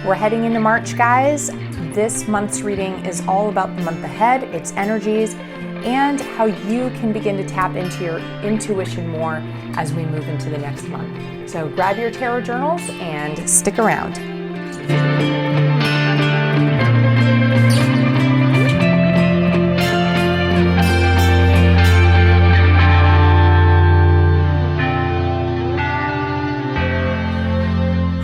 We're heading into March, guys. This month's reading is all about the month ahead, its energies, and how you can begin to tap into your intuition more as we move into the next month. So grab your tarot journals and stick around.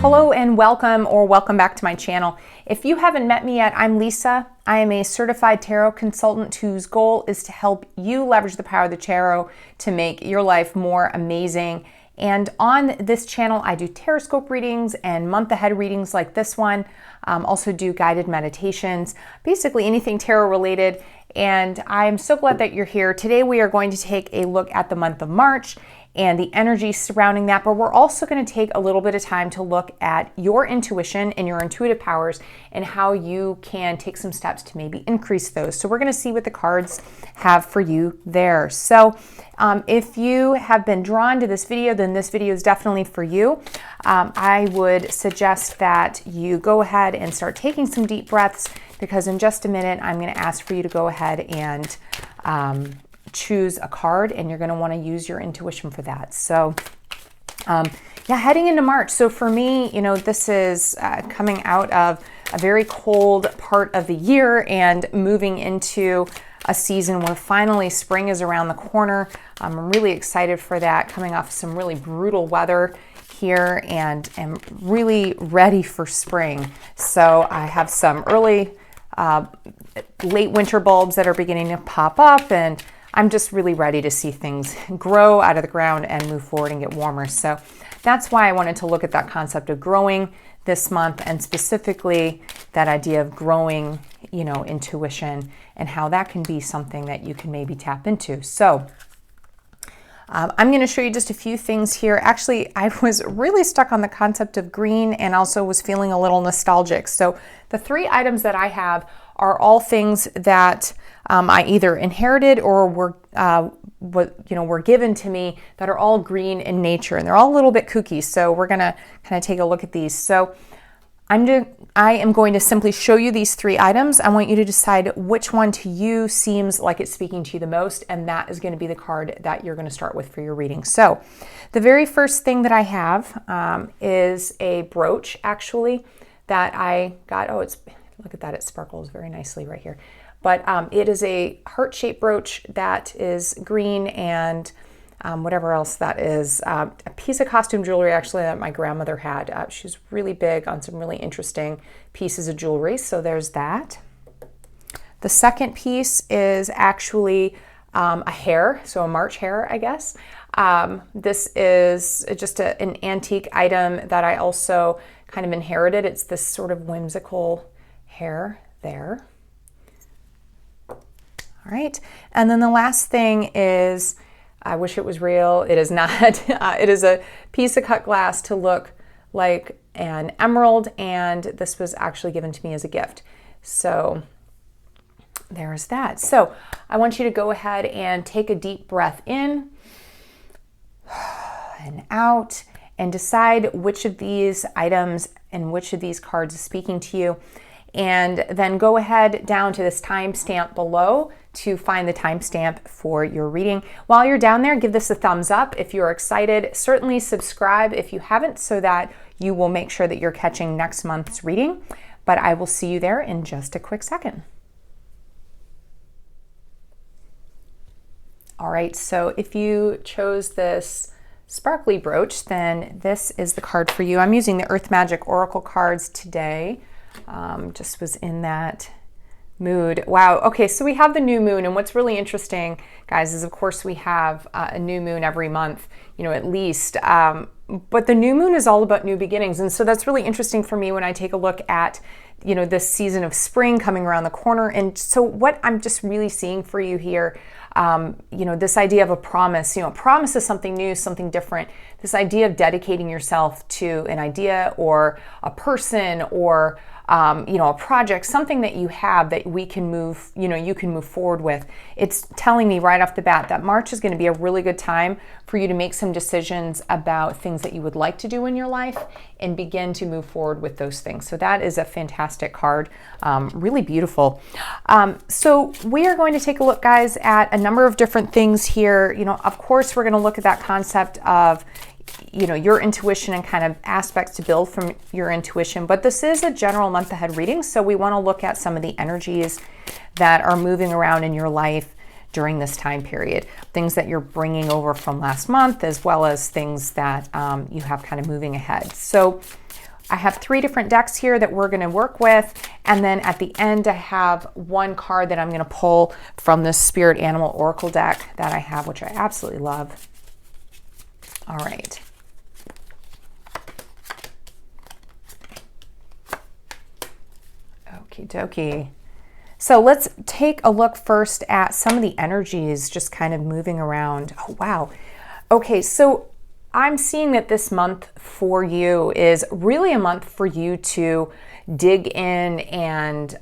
Hello and welcome back to my channel. If you haven't met me yet, I'm Leesa. I am a certified tarot consultant whose goal is to help you leverage the power of the tarot to make your life more amazing. And on this channel, I do tarotscope readings and month ahead readings like this one. Also do guided meditations, basically anything tarot related. And I'm so glad that you're here. Today we are going to take a look at the month of March and the energy surrounding that, but we're also going to take a little bit of time to look at your intuition and your intuitive powers and how you can take some steps to maybe increase those. So we're going to see what the cards have for you there. So if you have been drawn to this video, then this video is definitely for you. I would suggest that you go ahead and start taking some deep breaths, because in just a minute, I'm going to ask for you to go ahead and choose a card, and you're going to want to use your intuition for that. So heading into March. So for me, this is coming out of a very cold part of the year and moving into a season where finally spring is around the corner. I'm really excited for that, coming off some really brutal weather here, and am really ready for spring. So I have some early late winter bulbs that are beginning to pop up, and I'm just really ready to see things grow out of the ground and move forward and get warmer. So that's why I wanted to look at that concept of growing this month, and specifically that idea of growing, intuition, and how that can be something that you can maybe tap into. So I'm going to show you just a few things here. Actually, I was really stuck on the concept of green and also was feeling a little nostalgic. So the three items that I have are all things that I either inherited or were given to me, that are all green in nature, and they're all a little bit kooky. So we're gonna kind of take a look at these. So I am going to simply show you these three items. I want you to decide which one to you seems like it's speaking to you the most, and that is going to be the card that you're going to start with for your reading. So the very first thing that I have is a brooch, actually, that I got. Oh, look at that, it sparkles very nicely right here. But it is a heart-shaped brooch that is green, and whatever else that is. A piece of costume jewelry, actually, that my grandmother had. She's really big on some really interesting pieces of jewelry, so there's that. The second piece is actually a hare, so a March hare, I guess. This is just an antique item that I also kind of inherited. It's this sort of whimsical hare there. All right, and then the last thing is, I wish it was real. It is not. It is a piece of cut glass to look like an emerald, and this was actually given to me as a gift. So there's that. So I want you to go ahead and take a deep breath in and out, and decide which of these items and which of these cards is speaking to you. And then go ahead down to this timestamp below to find the timestamp for your reading. While you're down there, give this a thumbs up if you're excited. Certainly subscribe if you haven't, so that you will make sure that you're catching next month's reading. But I will see you there in just a quick second. All right, so if you chose this sparkly brooch, then this is the card for you. I'm using the Earth Magic Oracle cards today. Just was in that mood. Wow. Okay, so we have the new moon, and what's really interesting, guys, is of course we have a new moon every month, at least. But the new moon is all about new beginnings, and so that's really interesting for me when I take a look at this season of spring coming around the corner. And so what I'm just really seeing for you here, this idea of a promise. Promise is something new, something different. this idea of dedicating yourself to an idea or a person or a project, something that you have that we can move, you can move forward with. It's telling me right off the bat that March is going to be a really good time for you to make some decisions about things that you would like to do in your life and begin to move forward with those things. So that is a fantastic card, really beautiful. So we are going to take a look, guys, at a number of different things here. Of course, we're going to look at that concept of your intuition and kind of aspects to build from your intuition. But this is a general month ahead reading, so we want to look at some of the energies that are moving around in your life during this time period. Things that you're bringing over from last month, as well as things that you have kind of moving ahead. So I have 3 different decks here that we're going to work with. And then at the end, I have one card that I'm going to pull from the Spirit Animal Oracle deck that I have, which I absolutely love. All right. Okie dokie. So let's take a look first at some of the energies just kind of moving around. Oh, wow. Okay, so I'm seeing that this month for you is really a month for you to dig in and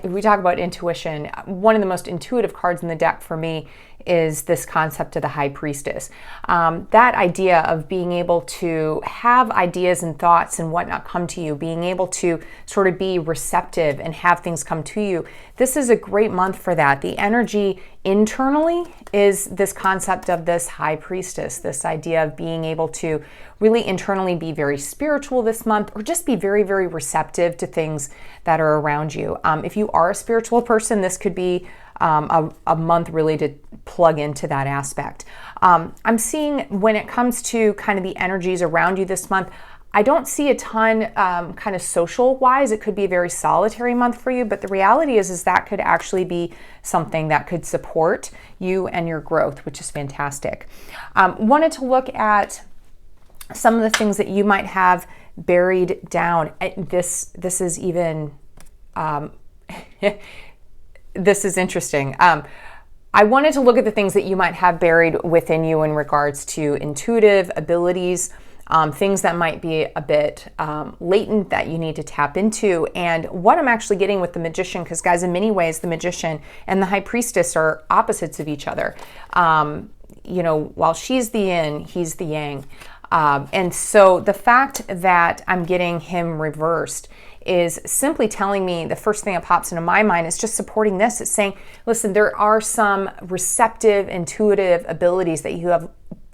we talk about intuition. One of the most intuitive cards in the deck for me is this concept of the High Priestess. That idea of being able to have ideas and thoughts and whatnot come to you, being able to sort of be receptive and have things come to you. This is a great month for that. The energy internally is this concept of this High Priestess, this idea of being able to really internally be very spiritual this month, or just be very, very receptive to things that are around you. If you are a spiritual person, this could be a month really to plug into that aspect. I'm seeing when it comes to kind of the energies around you this month, I don't see a ton kind of social wise. It could be a very solitary month for you, but the reality is that could actually be something that could support you and your growth, which is fantastic. Wanted to look at some of the things that you might have buried down. This is even this is interesting. I wanted to look at the things that you might have buried within you in regards to intuitive abilities, things that might be a bit latent that you need to tap into. And what I'm actually getting with the Magician, because guys, in many ways, the Magician and the High Priestess are opposites of each other. While she's the yin, he's the yang. And so the fact that I'm getting him reversed is simply telling me, the first thing that pops into my mind is just supporting this. It's saying, listen, there are some receptive, intuitive abilities that you have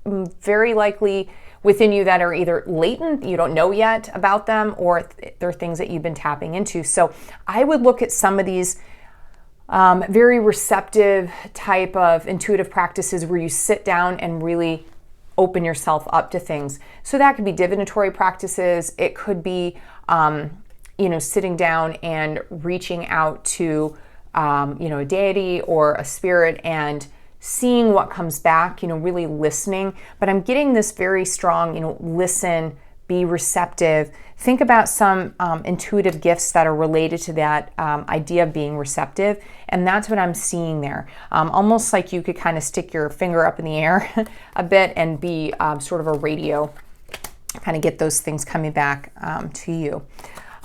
very likely within you that are either latent, you don't know yet about them, or they're things that you've been tapping into. So I would look at some of these very receptive type of intuitive practices where you sit down and really open yourself up to things. So that could be divinatory practices. It could be sitting down and reaching out to, a deity or a spirit and seeing what comes back, really listening. But I'm getting this very strong, listen, be receptive. Think about some intuitive gifts that are related to that idea of being receptive. And that's what I'm seeing there. Almost like you could kind of stick your finger up in the air a bit and be sort of a radio, kind of get those things coming back to you.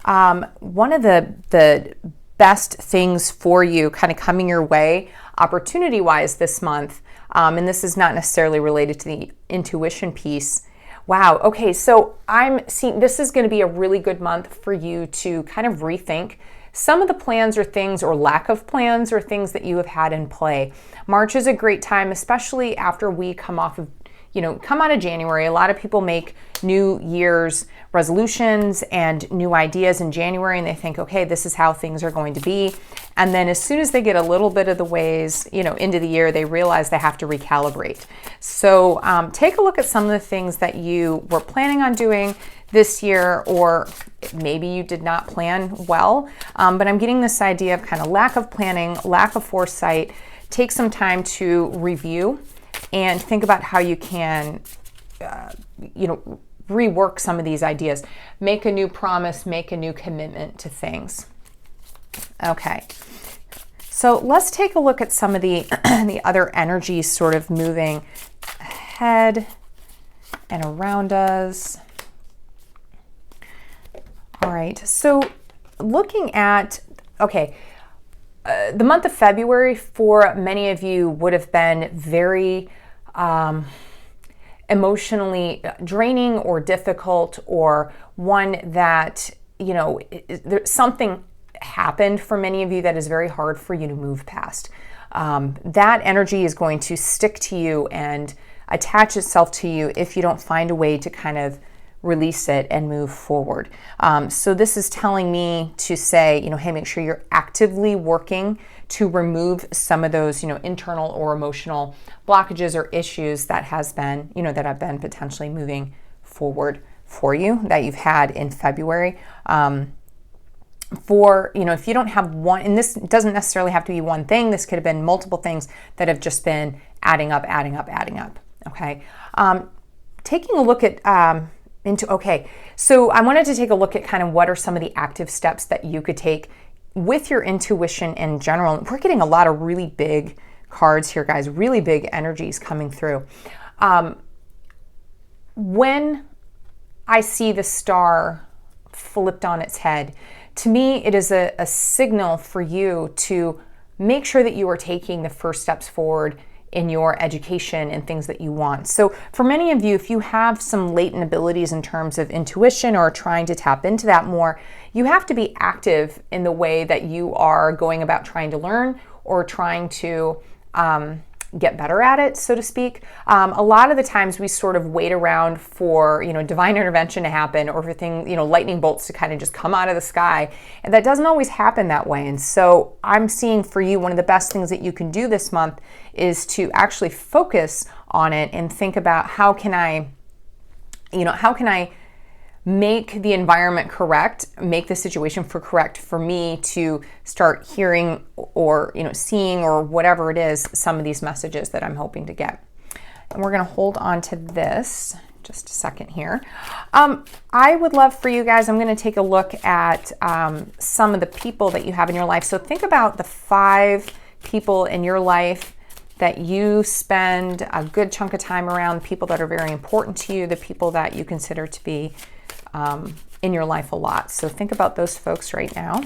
One of the best things for you kind of coming your way opportunity-wise this month, and this is not necessarily related to the intuition piece. Wow, okay, so I'm seeing this is going to be a really good month for you to kind of rethink some of the plans or things, or lack of plans or things that you have had in play. March is a great time, especially after we come out of January. A lot of people make New Year's resolutions and new ideas in January, and they think, okay, this is how things are going to be. And then as soon as they get a little bit of the ways, into the year, they realize they have to recalibrate. So take a look at some of the things that you were planning on doing this year, or maybe you did not plan well. But I'm getting this idea of kind of lack of planning, lack of foresight. Take some time to review and think about how you can, rework some of these ideas. Make a new promise, make a new commitment to things. Okay, so let's take a look at some of the the other energies sort of moving ahead and around us. All right, so looking at, okay, the month of February for many of you would have been very emotionally draining or difficult, or one that, you know, something happened for many of you that is very hard for you to move past. That energy is going to stick to you and attach itself to you if you don't find a way to kind of release it and move forward. So this is telling me to say, you know, hey, make sure you're actively working to remove some of those, you know, internal or emotional blockages or issues that has been, you know, that have been potentially moving forward for you that you've had in February. For, you know, if you don't have one, and this doesn't necessarily have to be one thing, this could have been multiple things that have just been adding up. Okay. Taking a look at, okay, so I wanted to take a look at kind of what are some of the active steps that you could take with your intuition in general. We're getting a lot of really big cards here, guys, really big energies coming through. When I see the star flipped on its head, to me, it is a signal for you to make sure that you are taking the first steps forward in your education and things that you want. So for many of you, if you have some latent abilities in terms of intuition or trying to tap into that more, you have to be active in the way that you are going about trying to learn or trying to get better at it, so to speak. A lot of the times we sort of wait around for, you know, divine intervention to happen, or for things, you know, lightning bolts to kind of just come out of the sky. And that doesn't always happen that way. And so I'm seeing for you, one of the best things that you can do this month is to actually focus on it and think about how can I make the environment correct, make the situation correct for me to start hearing or, you know, seeing or whatever it is, some of these messages that I'm hoping to get. And we're going to hold on to this just a second here. I would love for you guys, I'm going to take a look at some of the people that you have in your life. So think about the 5 people in your life that you spend a good chunk of time around, people that are very important to you, the people that you consider to be in your life a lot. So think about those folks right now.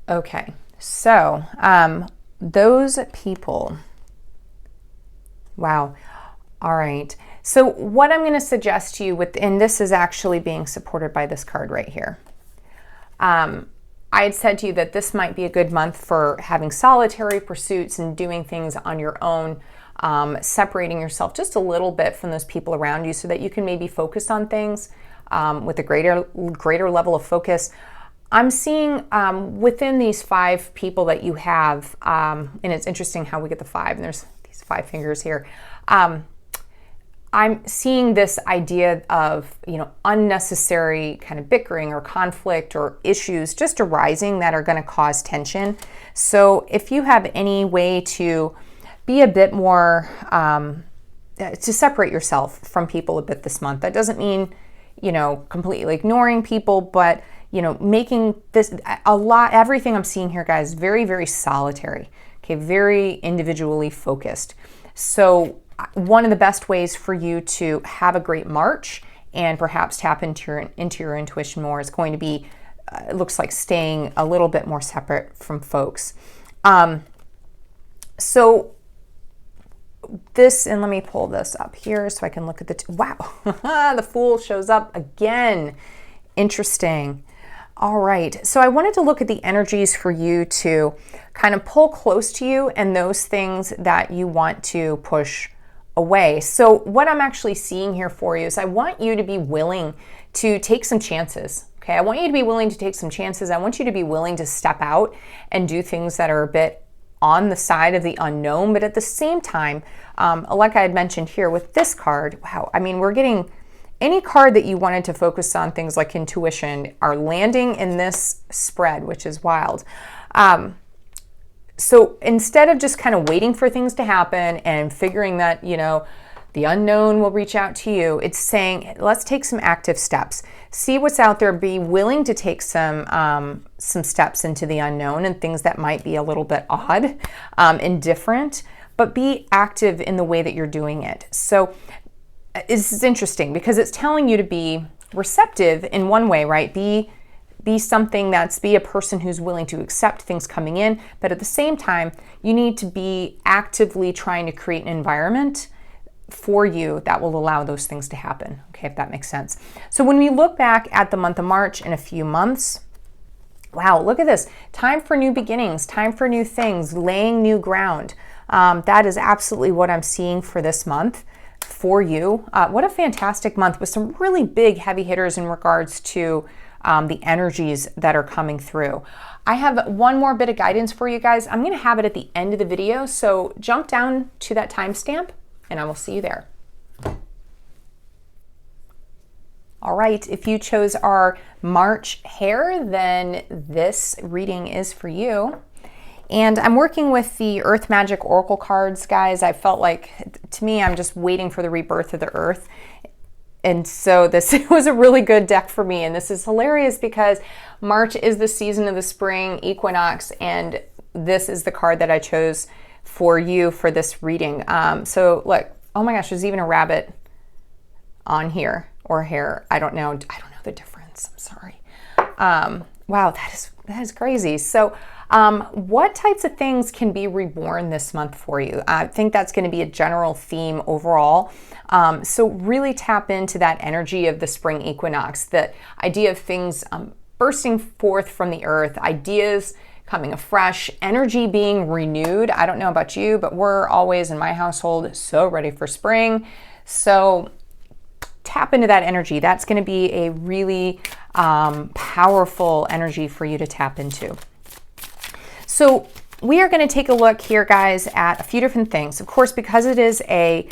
Okay, so those people, wow. All right, so what I'm going to suggest to you with, and this is actually being supported by this card right here. I had said to you that this might be a good month for having solitary pursuits and doing things on your own, separating yourself just a little bit from those people around you so that you can maybe focus on things with a greater level of focus. I'm seeing within these 5 people that you have, and it's interesting how we get the 5, and there's these 5 fingers here. I'm seeing this idea of, you know, unnecessary kind of bickering or conflict or issues just arising that are going to cause tension. So if you have any way to be a bit more, to separate yourself from people a bit this month, that doesn't mean, you know, completely ignoring people, but, you know, making this everything I'm seeing here, guys, very, very solitary, okay, very individually focused. So one of the best ways for you to have a great March and perhaps tap into your intuition more is going to be, it looks like, staying a little bit more separate from folks. So this, and let me pull this up here so I can look at wow, the Fool shows up again. Interesting. All right, so I wanted to look at the energies for you to kind of pull close to you and those things that you want to push away. So what I'm actually seeing here for you is I want you to be willing to take some chances. Okay, I want you to be willing to take some chances. I want you to be willing to step out and do things that are a bit on the side of the unknown, but at the same time, like I had mentioned here with this card, wow, I mean, we're getting any card that you wanted to focus on, things like intuition, are landing in this spread, which is wild. So instead of just kind of waiting for things to happen and figuring that, you know, The unknown will reach out to you. It's saying, let's take some active steps. See what's out there. Be willing to take some steps into the unknown and things that might be a little bit odd and different, but be active in the way that you're doing it. So this is interesting because it's telling you to be receptive in one way, right? Be a person who's willing to accept things coming in, but at the same time, you need to be actively trying to create an environment for you that will allow those things to happen, okay, if that makes sense. So when we look back at the month of March in a few months, wow, look at this. Time for new beginnings, time for new things, laying new ground. That is absolutely what I'm seeing for this month for you. What a fantastic month with some really big heavy hitters in regards to the energies that are coming through. I have one more bit of guidance for you guys. I'm going to have it at the end of the video, so jump down to that timestamp and I will see you there. All right, if you chose our March Hare, then this reading is for you. And I'm working with the Earth Magic Oracle cards, guys. I felt like, to me, I'm just waiting for the rebirth of the Earth. And so this was a really good deck for me. And this is hilarious because March is the season of the spring equinox. And this is the card that I chose for you for this reading. So look, oh my gosh, there's even a rabbit on here, or hare. I don't know the difference. I'm sorry. Wow, that is crazy. So what types of things can be reborn this month for you? I think that's going to be a general theme overall. So really tap into that energy of the spring equinox, the idea of things bursting forth from the earth, ideas coming afresh, energy being renewed. I don't know about you, but we're always in my household so ready for spring. So tap into that energy. That's going to be a really powerful energy for you to tap into. So we are going to take a look here, guys, at a few different things. Of course, because it is a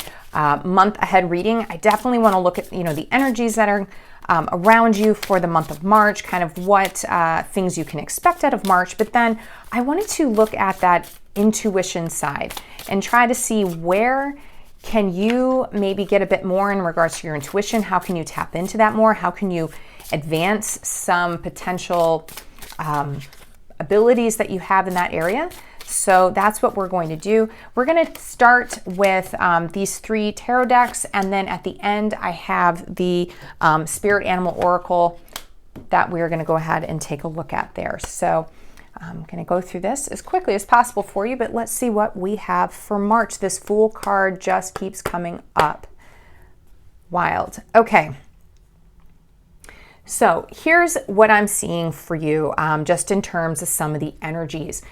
month ahead reading, I definitely want to look at the energies that are around you for the month of March, kind of what things you can expect out of March. But then I wanted to look at that intuition side and try to see where can you maybe get a bit more in regards to your intuition. How can you tap into that more? How can you advance some potential abilities that you have in that area? So that's what we're going to do. We're going to start with these 3 tarot decks, and then at the end I have the Spirit Animal Oracle that we're going to go ahead and take a look at there. So I'm going to go through this as quickly as possible for you, but let's see what we have for March. This Fool card just keeps coming up. Wild. Okay. So here's what I'm seeing for you, just in terms of some of the energies.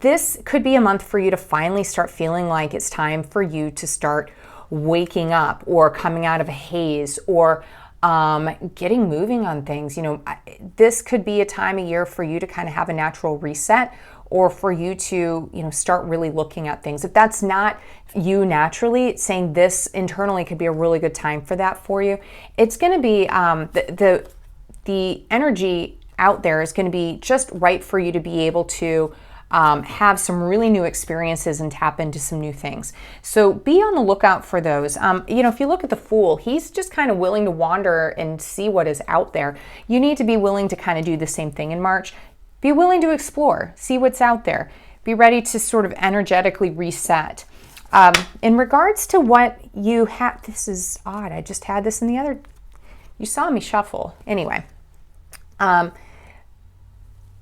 This could be a month for you to finally start feeling like it's time for you to start waking up or coming out of a haze or getting moving on things. This could be a time of year for you to kind of have a natural reset, or for you to, start really looking at things. If that's not you naturally, it's saying this internally could be a really good time for that for you. It's going to be the energy out there is going to be just right for you to be able to have some really new experiences and tap into some new things. So be on the lookout for those. If you look at the Fool, he's just kind of willing to wander and see what is out there. You need to be willing to kind of do the same thing in March. Be willing to explore, see what's out there. Be ready to sort of energetically reset. In regards to what you have, this is odd. I just had this in the other, you saw me shuffle. Anyway,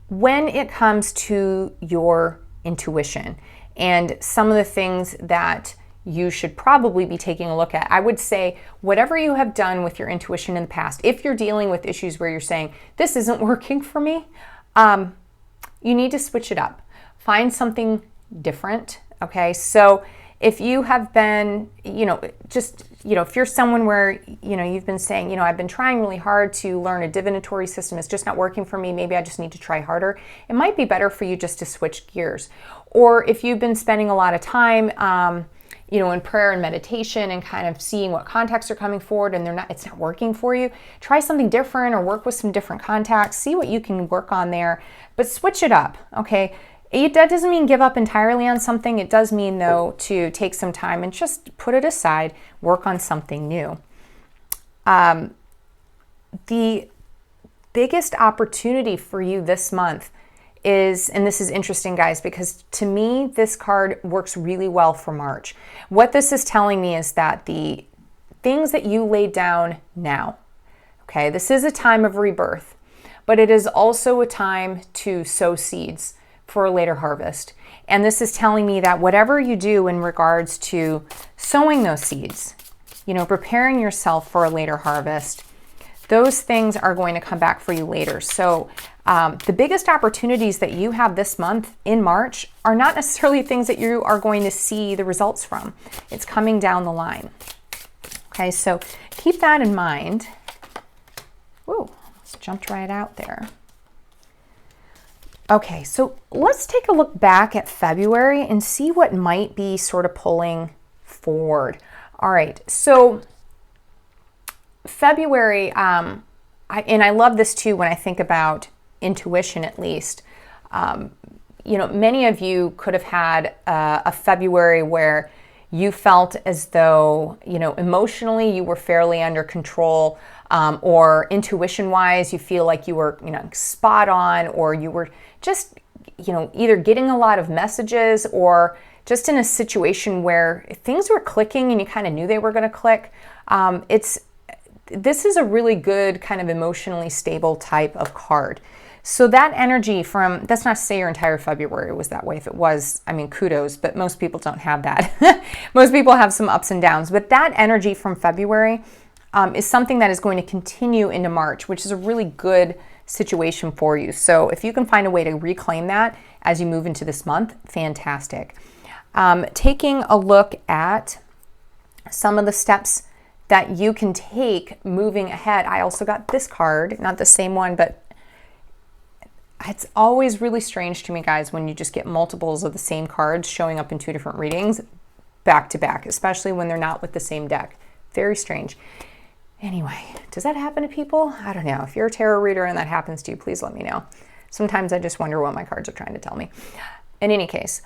when it comes to your intuition and some of the things that you should probably be taking a look at, I would say whatever you have done with your intuition in the past, if you're dealing with issues where you're saying, this isn't working for me, you need to switch it up. Find something different, okay? So if you have been, if you're someone where, you've been saying, I've been trying really hard to learn a divinatory system, it's just not working for me, maybe I just need to try harder. It might be better for you just to switch gears. Or if you've been spending a lot of time, in prayer and meditation and kind of seeing what contacts are coming forward and it's not working for you, try something different or work with some different contacts, see what you can work on there, but switch it up, okay? That doesn't mean give up entirely on something. It does mean, though, to take some time and just put it aside, work on something new. The biggest opportunity for you this month is, and this is interesting, guys, because to me, this card works really well for March. What this is telling me is that the things that you laid down now, okay, this is a time of rebirth, but it is also a time to sow seeds for a later harvest. And this is telling me that whatever you do in regards to sowing those seeds, preparing yourself for a later harvest, those things are going to come back for you later. So the biggest opportunities that you have this month in March are not necessarily things that you are going to see the results from. It's coming down the line. Okay, so keep that in mind. Whoa, just jumped right out there. Okay, so let's take a look back at February and see what might be sort of pulling forward. All right, so February, and I love this too when I think about intuition, at least. Many of you could have had a February where you felt as though, emotionally you were fairly under control, or intuition-wise, you feel like you were, spot on, or you were just, either getting a lot of messages or just in a situation where things were clicking and you kind of knew they were going to click. This is a really good kind of emotionally stable type of card. So that energy that's not to say your entire February was that way. If it was, kudos, but most people don't have that. Most people have some ups and downs, but that energy from February is something that is going to continue into March, which is a really good situation for you. So if you can find a way to reclaim that as you move into this month, fantastic. Taking a look at some of the steps that you can take moving ahead. I also got this card, not the same one, but it's always really strange to me, guys, when you just get multiples of the same cards showing up in two different readings back to back, especially when they're not with the same deck. Very strange. Anyway, does that happen to people? I don't know. If you're a tarot reader and that happens to you, please let me know. Sometimes I just wonder what my cards are trying to tell me. In any case,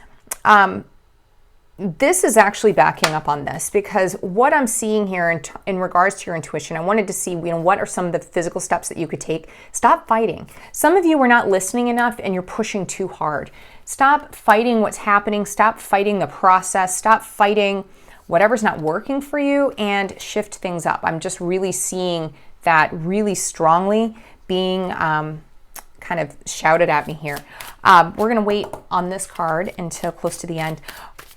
this is actually backing up on this, because what I'm seeing here in regards to your intuition, I wanted to see, what are some of the physical steps that you could take. Stop fighting. Some of you are not listening enough and you're pushing too hard. Stop fighting what's happening. Stop fighting the process. Stop fighting whatever's not working for you and shift things up. I'm just really seeing that really strongly being kind of shouted at me here. We're going to wait on this card until close to the end.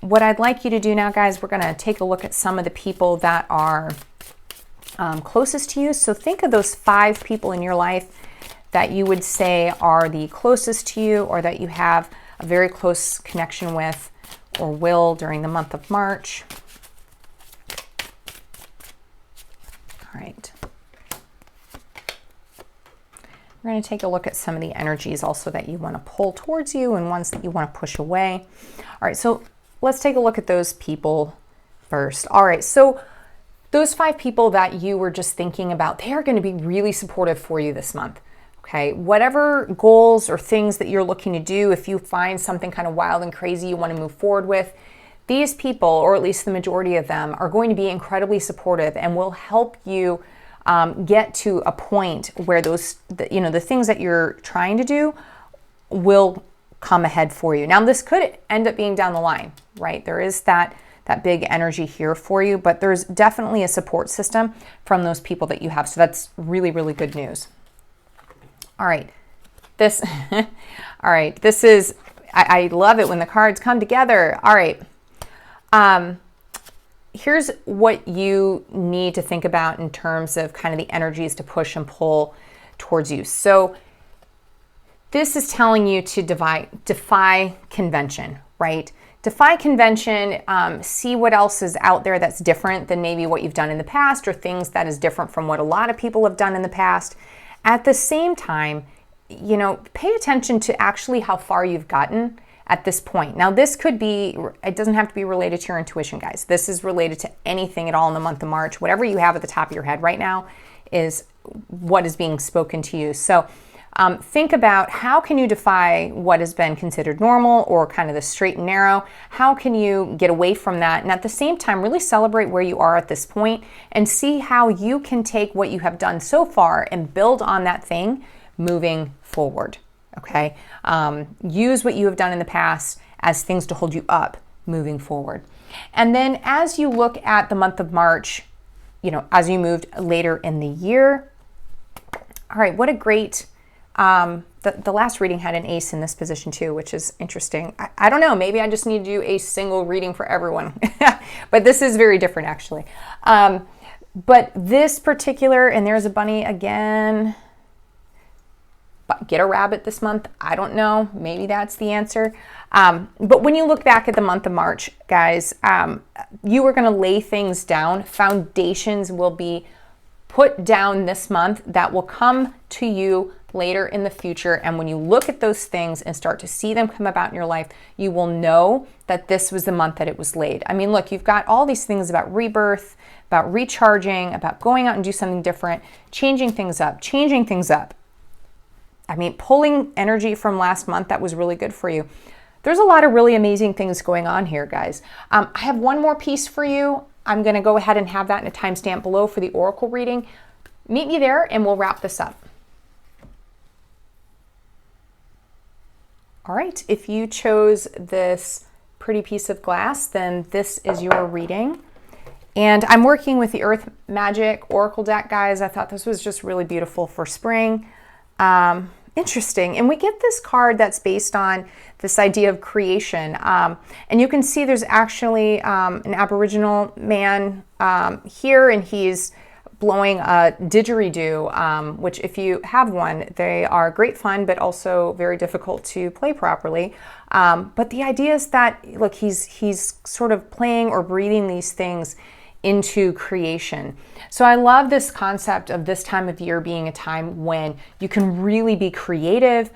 What I'd like you to do now, guys, we're going to take a look at some of the people that are closest to you. So think of those 5 people in your life that you would say are the closest to you, or that you have a very close connection with or will during the month of March. All right. We're going to take a look at some of the energies also that you want to pull towards you and ones that you want to push away. All right, so let's take a look at those people first. All right, so those 5 people that you were just thinking about, they are going to be really supportive for you this month. Okay, whatever goals or things that you're looking to do, if you find something kind of wild and crazy you want to move forward with, these people, or at least the majority of them, are going to be incredibly supportive and will help you get to a point where the things that you're trying to do will come ahead for you. Now, this could end up being down the line, right? There is that big energy here for you, but there's definitely a support system from those people that you have. So that's really, really good news. All right, all right, this is, I love it when the cards come together. All right, here's what you need to think about in terms of kind of the energies to push and pull towards you. So this is telling you to defy convention, right? Defy convention, see what else is out there that's different than maybe what you've done in the past, or things that is different from what a lot of people have done in the past. At the same time, pay attention to actually how far you've gotten at this point. Now, this could be, it doesn't have to be related to your intuition, guys. This is related to anything at all in the month of March. Whatever you have at the top of your head right now is what is being spoken to you. So Think about how can you defy what has been considered normal or kind of the straight and narrow. How can you get away from that? And at the same time, really celebrate where you are at this point and see how you can take what you have done so far and build on that thing moving forward. Okay? Use what you have done in the past as things to hold you up moving forward. And then as you look at the month of March, as you moved later in the year, all right, what a great, the last reading had an ace in this position too, which is interesting. I don't know, maybe I just need to do a single reading for everyone, but this is very different actually. But this particular, and there's a bunny again, get a rabbit this month. I don't know, maybe that's the answer. But when you look back at the month of March, guys, you are going to lay things down. Foundations will be put down this month that will come to you later in the future. And when you look at those things and start to see them come about in your life, you will know that this was the month that it was laid. I mean, look, you've got all these things about rebirth, about recharging, about going out and do something different, changing things up. I mean, pulling energy from last month that was really good for you. There's a lot of really amazing things going on here, guys. I have one more piece for you. I'm going to go ahead and have that in a timestamp below for the oracle reading. Meet me there and we'll wrap this up. All right, if you chose this pretty piece of glass, then this is your reading. And I'm working with the Earth Magic Oracle deck, guys. I thought this was just really beautiful for spring. Interesting. And we get this card that's based on this idea of creation. And you can see there's actually an Aboriginal man here, and he's blowing a didgeridoo, which if you have one, they are great fun, but also very difficult to play properly. But the idea is that, look, he's sort of playing or breathing these things into creation. So I love this concept of this time of year being a time when you can really be creative.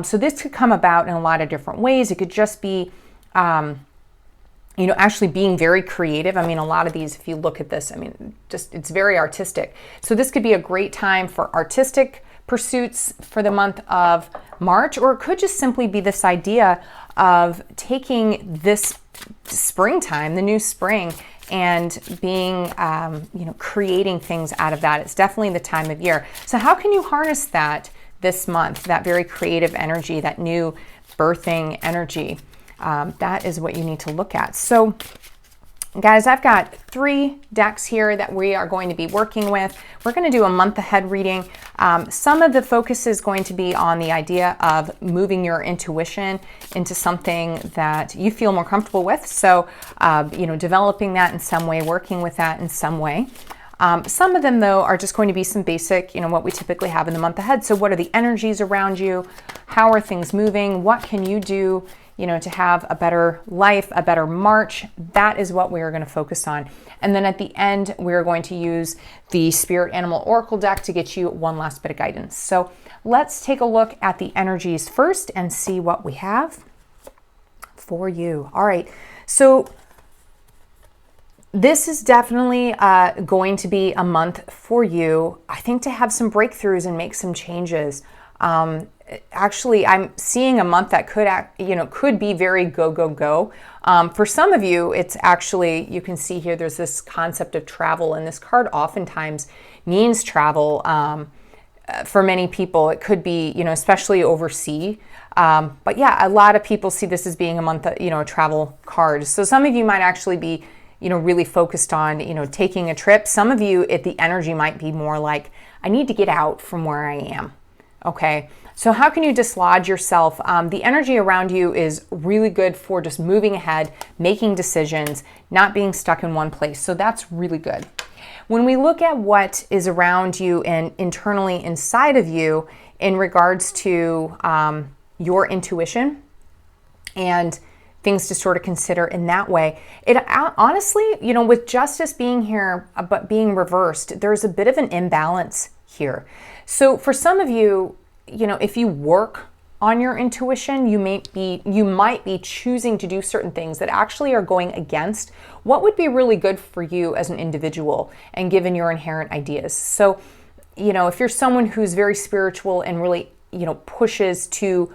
So this could come about in a lot of different ways. It could just be, actually being very creative. I mean, a lot of these, if you look at this, I mean, just it's very artistic. So this could be a great time for artistic pursuits for the month of March, or it could just simply be this idea of taking this springtime, the new spring, and being, creating things out of that. It's definitely the time of year. So how can you harness that this month, that very creative energy, that new birthing energy? That is what you need to look at. So guys, I've got 3 decks here that we are going to be working with. We're going to do a month ahead reading. Some of the focus is going to be on the idea of moving your intuition into something that you feel more comfortable with. So, developing that in some way, working with that in some way. Some of them, though, are just going to be some basic, what we typically have in the month ahead. So what are the energies around you? How are things moving? What can you do to have a better life, a better March? That is what we are going to focus on. And then at the end, we're going to use the Spirit Animal Oracle deck to get you one last bit of guidance. So let's take a look at the energies first and see what we have for you. All right. So this is definitely going to be a month for you, I think, to have some breakthroughs and make some changes. Actually, I'm seeing a month that could be very go, go, go. For some of you, it's actually, you can see here, there's this concept of travel, and this card oftentimes means travel. For many people, it could be, especially overseas. But yeah, a lot of people see this as being a month, a travel card. So some of you might actually be, really focused on, taking a trip. Some of you, the energy might be more like, I need to get out from where I am. Okay. So how can you dislodge yourself? The energy around you is really good for just moving ahead, making decisions, not being stuck in one place. So that's really good. When we look at what is around you and internally inside of you in regards to your intuition and things to sort of consider in that way, it honestly, with justice being here but being reversed, there's a bit of an imbalance here. So for some of you, if you work on your intuition, you might be choosing to do certain things that actually are going against what would be really good for you as an individual and given your inherent ideas. So, if you're someone who's very spiritual and really pushes to,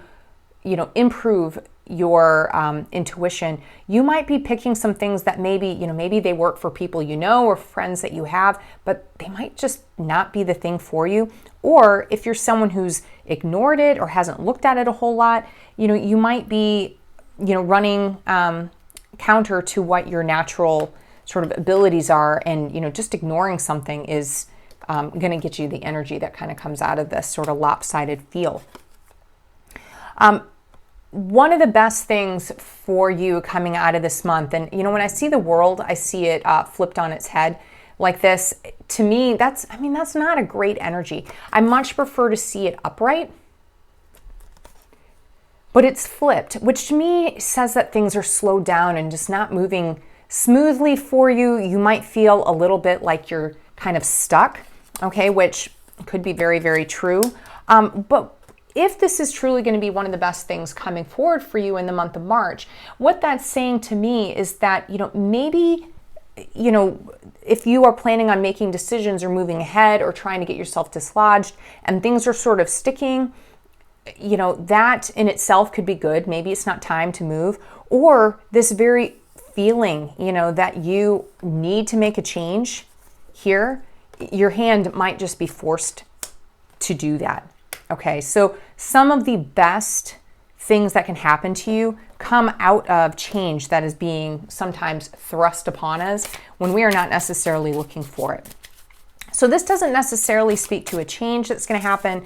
improve your intuition, you might be picking some things that maybe they work for people or friends that you have, but they might just not be the thing for you. Or if you're someone who's ignored it or hasn't looked at it a whole lot, you might be, running counter to what your natural sort of abilities are, and just ignoring something is going to get you the energy that kind of comes out of this sort of lopsided feel. One of the best things for you coming out of this month, and when I see the world, I see it flipped on its head like this. To me, that's not a great energy. I much prefer to see it upright, but it's flipped, which to me says that things are slowed down and just not moving smoothly for you. You might feel a little bit like you're kind of stuck, okay, which could be very, very true. But if this is truly going to be one of the best things coming forward for you in the month of March, what that's saying to me is that, maybe, if you are planning on making decisions or moving ahead or trying to get yourself dislodged and things are sort of sticking, that in itself could be good. Maybe it's not time to move, or this very feeling, that you need to make a change here, your hand might just be forced to do that. Okay, so some of the best things that can happen to you come out of change that is being sometimes thrust upon us when we are not necessarily looking for it. So this doesn't necessarily speak to a change that's going to happen,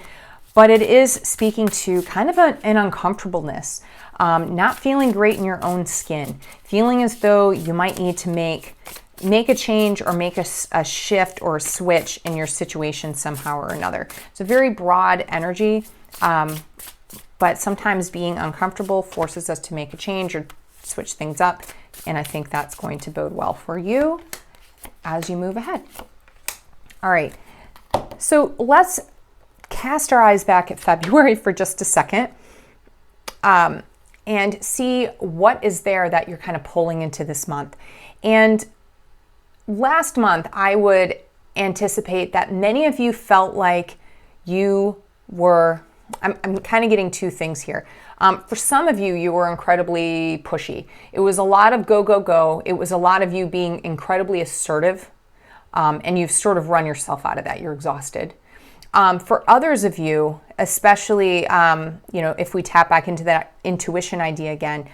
but it is speaking to kind of an uncomfortableness, not feeling great in your own skin, feeling as though you might need to make a change or make a shift or a switch in your situation somehow or another. It's a very broad energy, but sometimes being uncomfortable forces us to make a change or switch things up, and I think that's going to bode well for you as you move ahead. All right, so let's cast our eyes back at February for just a second and see what is there that you're kind of pulling into this month. And last month, I would anticipate that many of you felt like you were, I'm kind of getting two things here. For some of you, you were incredibly pushy. It was a lot of go, go, go. It was a lot of you being incredibly assertive, and you've sort of run yourself out of that. You're exhausted. For others of you, especially, if we tap back into that intuition idea again,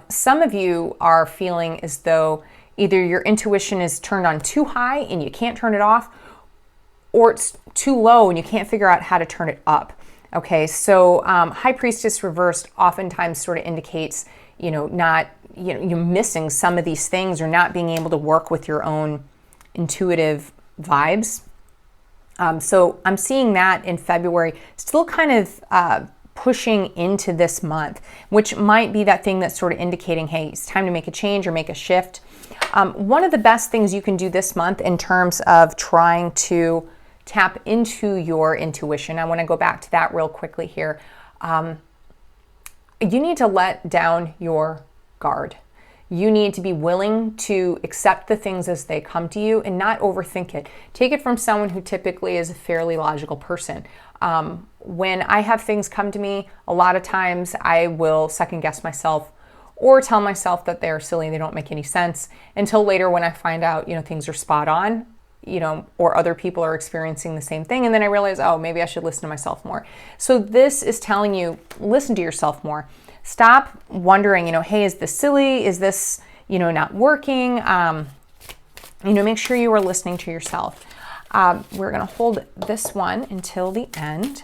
some of you are feeling as though either your intuition is turned on too high and you can't turn it off, or it's too low and you can't figure out how to turn it up. Okay, so High Priestess reversed oftentimes sort of indicates, you're missing some of these things or not being able to work with your own intuitive vibes. So I'm seeing that in February, still kind of pushing into this month, which might be that thing that's sort of indicating, hey, it's time to make a change or make a shift. One of the best things you can do this month in terms of trying to tap into your intuition, I want to go back to that real quickly here. You need to let down your guard. You need to be willing to accept the things as they come to you and not overthink it. Take it from someone who typically is a fairly logical person. When I have things come to me, a lot of times I will second guess myself or tell myself that they're silly, they don't make any sense, until later when I find out, things are spot on, or other people are experiencing the same thing. And then I realize, oh, maybe I should listen to myself more. So this is telling you, listen to yourself more. Stop wondering, hey, is this silly? Is this, not working? Make sure you are listening to yourself. We're going to hold this one until the end.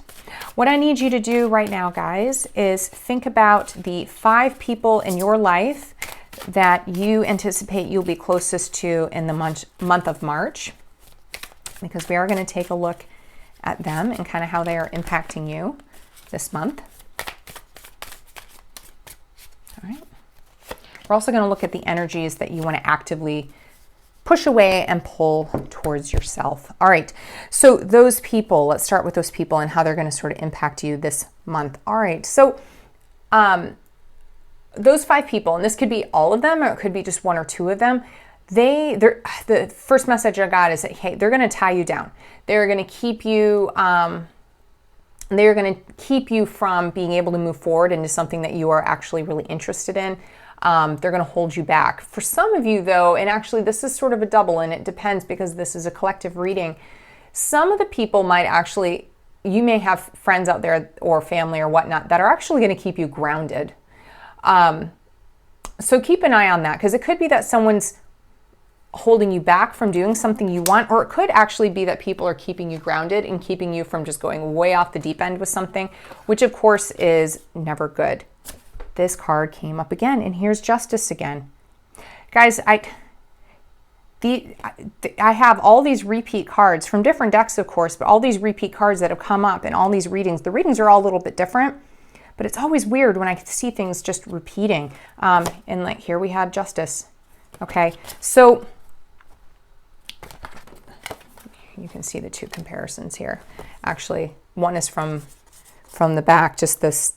What I need you to do right now, guys, is think about the 5 people in your life that you anticipate you'll be closest to in the month of March, because we are going to take a look at them and kind of how they are impacting you this month. All right. We're also going to look at the energies that you want to actively push away and pull towards yourself. All right, so those people, let's start with those people and how they're going to sort of impact you this month. All right, so those 5 people, and this could be all of them or it could be just 1 or 2 of them, the first message I got is that, hey, they're going to tie you down. They're going to keep you, They're going to keep you from being able to move forward into something that you are actually really interested in. They're going to hold you back. For some of you, though, and actually this is sort of a double, and it depends because this is a collective reading, some of the people might actually, you may have friends out there or family or whatnot that are actually going to keep you grounded. So keep an eye on that, because it could be that someone's holding you back from doing something you want, or it could actually be that people are keeping you grounded and keeping you from just going way off the deep end with something, which of course is never good. This card came up again, and here's Justice again. Guys, I have all these repeat cards from different decks, of course, but all these repeat cards that have come up in all these readings. The readings are all a little bit different, but it's always weird when I see things just repeating. And like here we have Justice. Okay, so you can see the two comparisons here. Actually, one is from the back, just this,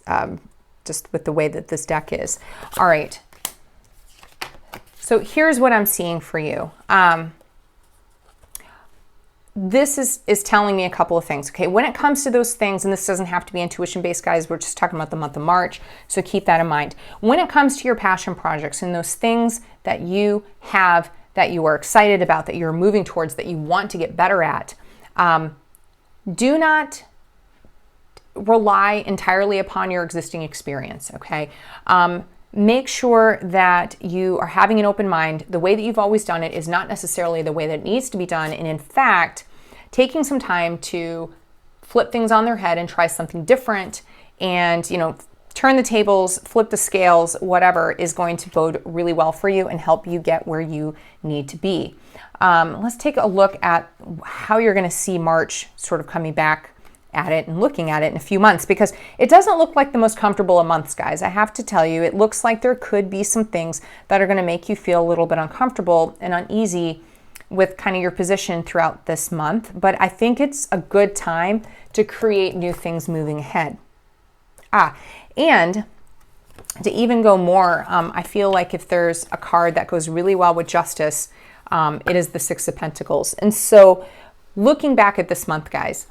just with the way that this deck is. All right. So here's what I'm seeing for you. This is telling me a couple of things. Okay, when it comes to those things, and this doesn't have to be intuition-based, guys, we're just talking about the month of March, so keep that in mind. When it comes to your passion projects and those things that you have, that you are excited about, that you're moving towards, that you want to get better at, do not rely entirely upon your existing experience, okay? Make sure that you are having an open mind. The way that you've always done it is not necessarily the way that it needs to be done. And in fact, taking some time to flip things on their head and try something different and, you know, turn the tables, flip the scales, whatever, is going to bode really well for you and help you get where you need to be. Let's take a look at how you're going to see March sort of coming back at it and looking at it in a few months, because it doesn't look like the most comfortable of months, guys. I have to tell you, it looks like there could be some things that are going to make you feel a little bit uncomfortable and uneasy with kind of your position throughout this month. But I think it's a good time to create new things moving ahead. And to even go more, I feel like if there's a card that goes really well with Justice, it is the Six of Pentacles. And so looking back at this month, guys,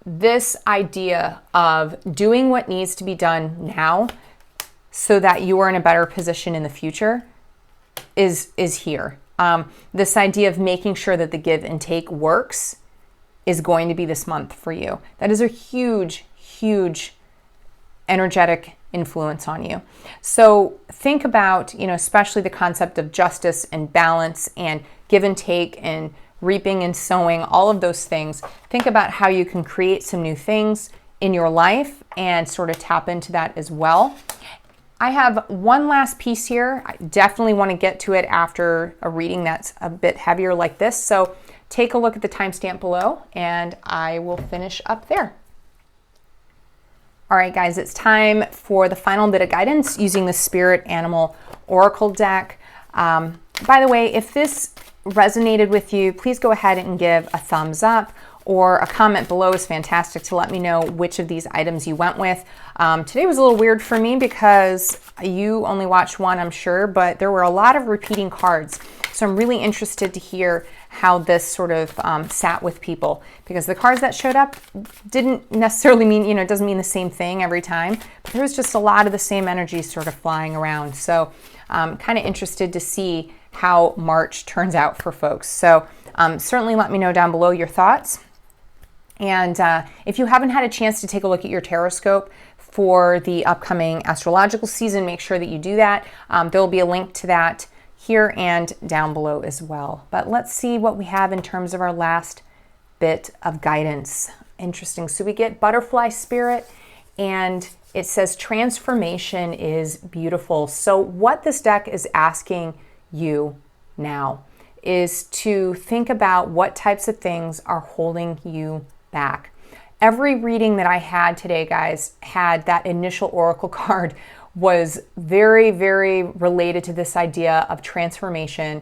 this idea of doing what needs to be done now so that you are in a better position in the future is here. This idea of making sure that the give and take works is going to be this month for you. That is a huge, huge energetic influence on you. So think about, you know, especially the concept of justice and balance and give and take and reaping and sowing, all of those things. Think about how you can create some new things in your life and sort of tap into that as well. I have one last piece here. I definitely want to get to it after a reading that's a bit heavier like this. So take a look at the timestamp below and I will finish up there. All right, guys, it's time for the final bit of guidance using the Spirit Animal Oracle deck. By the way, if this resonated with you, please go ahead and give a thumbs up, or a comment below is fantastic to let me know which of these items you went with. Today was a little weird for me because you only watched one, I'm sure, but there were a lot of repeating cards. So I'm really interested to hear how this sort of sat with people, because the cards that showed up didn't necessarily mean, you know, it doesn't mean the same thing every time, but there was just a lot of the same energy sort of flying around. So kind of interested to see how March turns out for folks. So certainly let me know down below your thoughts. And if you haven't had a chance to take a look at your tarotscope for the upcoming astrological season, make sure that you do that. There will be a link to that here and down below as well. But let's see what we have in terms of our last bit of guidance. Interesting. So we get butterfly spirit, and it says transformation is beautiful. So what this deck is asking you now is to think about what types of things are holding you back. Every reading that I had today, guys, had that initial oracle card was very, very related to this idea of transformation,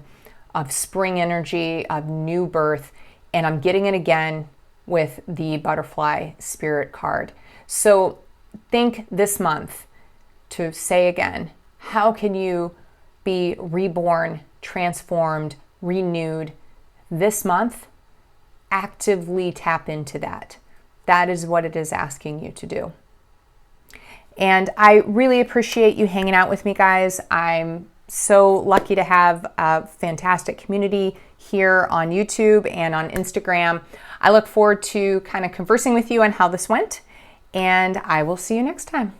of spring energy, of new birth, and I'm getting it again with the butterfly spirit card. So think this month to say again, how can you be reborn, transformed, renewed this month? Actively tap into that. That is what it is asking you to do. And I really appreciate you hanging out with me, guys. I'm so lucky to have a fantastic community here on YouTube and on Instagram. I look forward to kind of conversing with you on how this went, and I will see you next time.